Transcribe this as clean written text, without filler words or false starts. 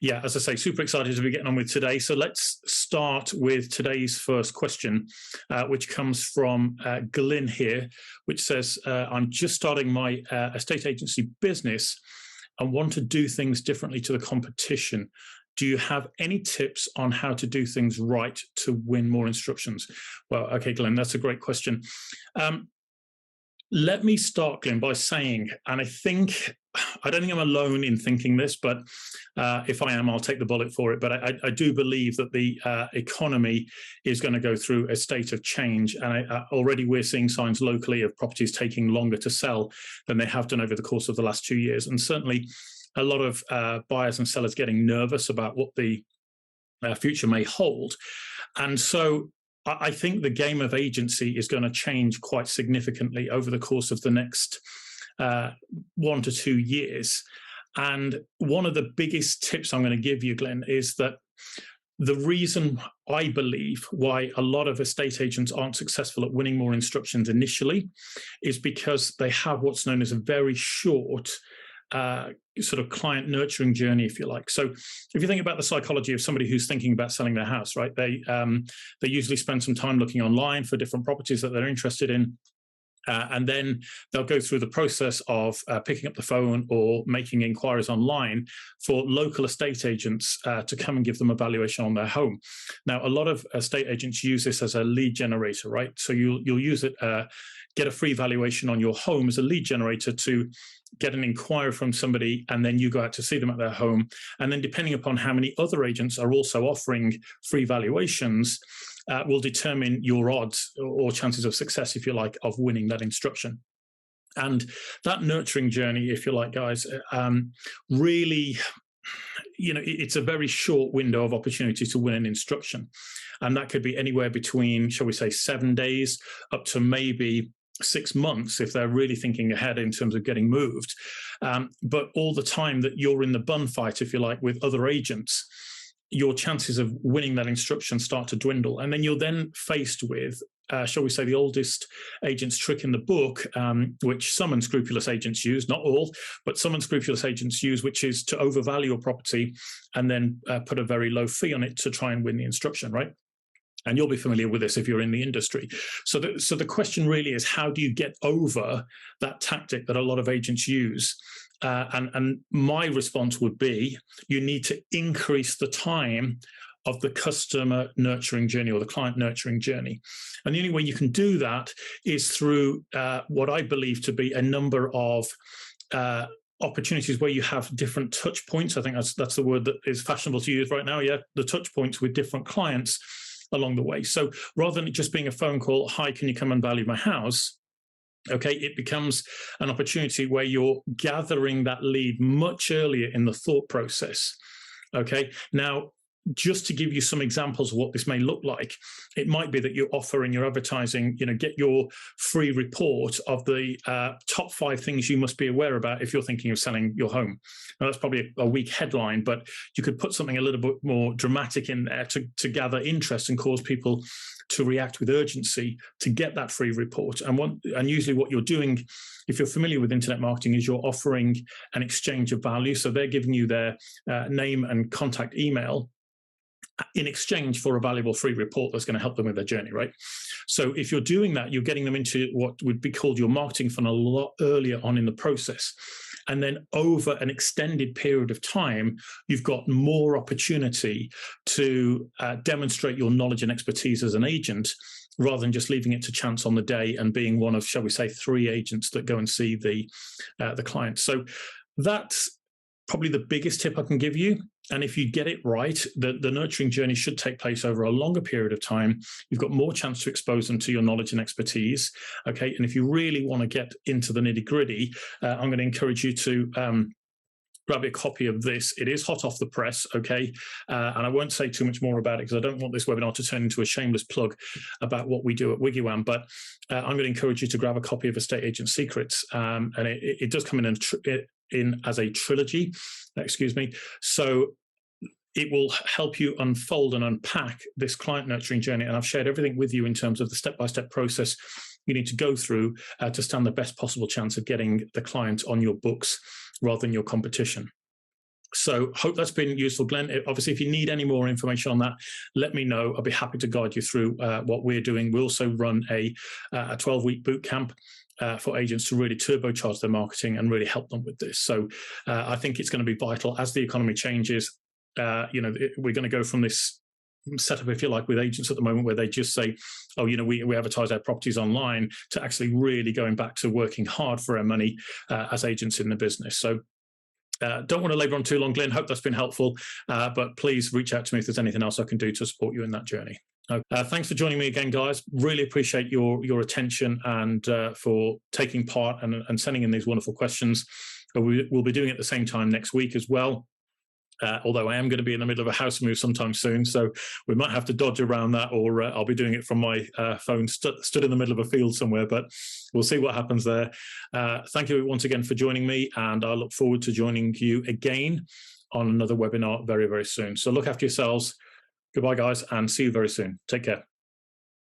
Yeah, as I say, super excited to be getting on with today. So let's start with today's first question, which comes from Glynn here, which says, I'm just starting my estate agency business and want to do things differently to the competition. Do you have any tips on how to do things right to win more instructions? Well, okay, Glenn, that's a great question. Let me start, Glynn, by saying, and I don't think I'm alone in thinking this, but if I am, I'll take the bullet for it. But I do believe that the economy is going to go through a state of change. And already we're seeing signs locally of properties taking longer to sell than they have done over the course of the last 2 years. And certainly a lot of buyers and sellers getting nervous about what the future may hold. And so I think the game of agency is going to change quite significantly over the course of the next 1 to 2 years. And one of the biggest tips I'm going to give you, Glenn, is that the reason I believe why a lot of estate agents aren't successful at winning more instructions initially is because they have what's known as a very short sort of client nurturing journey, if you like. So if you think about the psychology of somebody who's thinking about selling their house, right, they usually spend some time looking online for different properties that they're interested in. And then they'll go through the process of picking up the phone or making inquiries online for local estate agents to come and give them a valuation on their home. Now, a lot of estate agents use this as a lead generator, right? So you'll use it, get a free valuation on your home as a lead generator to get an inquiry from somebody, and then you go out to see them at their home. And then depending upon how many other agents are also offering free valuations, will determine your odds or chances of success, if you like, of winning that instruction. And that nurturing journey, if you like, guys, really, it's a very short window of opportunity to win an instruction. And that could be anywhere between, shall we say, 7 days up to maybe 6 months if they're really thinking ahead in terms of getting moved. But all the time that you're in the bun fight, if you like, with other agents, your chances of winning that instruction start to dwindle. And then you're then faced with, shall we say, the oldest agent's trick in the book, which some unscrupulous agents use, not all, but some unscrupulous agents use, which is to overvalue a property and then put a very low fee on it to try and win the instruction, right? And you'll be familiar with this if you're in the industry. So the question really is, how do you get over that tactic that a lot of agents use? And my response would be, you need to increase the time of the customer nurturing journey or the client nurturing journey. And the only way you can do that is through what I believe to be a number of opportunities where you have different touch points. I think that's the word that is fashionable to use right now. Yeah, the touch points with different clients along the way. So rather than it just being a phone call, hi, can you come and value my house? Okay, it becomes an opportunity where you're gathering that lead much earlier in the thought process. Okay, now, just to give you some examples of what this may look like, it might be that you offer in your advertising, get your free report of the top 5 things you must be aware about if you're thinking of selling your home. Now, that's probably a weak headline, but you could put something a little bit more dramatic in there to gather interest and cause people to react with urgency to get that free report. And usually what you're doing, if you're familiar with internet marketing, is you're offering an exchange of value. So they're giving you their name and contact email in exchange for a valuable free report that's going to help them with their journey, right? So if you're doing that, you're getting them into what would be called your marketing funnel a lot earlier on in the process. And then over an extended period of time, you've got more opportunity to demonstrate your knowledge and expertise as an agent, rather than just leaving it to chance on the day and being one of, shall we say, 3 agents that go and see the client. So that's probably the biggest tip I can give you. And if you get it right, the nurturing journey should take place over a longer period of time. You've got more chance to expose them to your knowledge and expertise. Okay, and if you really want to get into the nitty gritty, I'm going to encourage you to grab a copy of this. It is hot off the press, okay? And I won't say too much more about it because I don't want this webinar to turn into a shameless plug about what we do at WiggyWam, but I'm going to encourage you to grab a copy of Estate Agent Secrets. And it does come in as a trilogy, excuse me. So it will help you unfold and unpack this client nurturing journey. And I've shared everything with you in terms of the step-by-step process you need to go through to stand the best possible chance of getting the client on your books rather than your competition. So hope that's been useful, Glenn. Obviously, if you need any more information on that, let me know. I'll be happy to guide you through what we're doing. We also run a 12-week boot camp for agents to really turbocharge their marketing and really help them with this. So I think it's going to be vital as the economy changes. We're going to go from this setup, if you like, with agents at the moment where they just say, oh, we advertise our properties online, to actually really going back to working hard for our money as agents in the business. So don't want to labor on too long, Glynn. Hope that's been helpful, but please reach out to me if there's anything else I can do to support you in that journey. Thanks for joining me again, guys. Really appreciate your attention and for taking part and sending in these wonderful questions. We'll be doing it at the same time next week as well. Although I am going to be in the middle of a house move sometime soon, so we might have to dodge around that, or I'll be doing it from my phone stood in the middle of a field somewhere, but we'll see what happens there. Thank you once again for joining me, and I look forward to joining you again on another webinar very, very soon. So look after yourselves. Goodbye, guys, and see you very soon. Take care.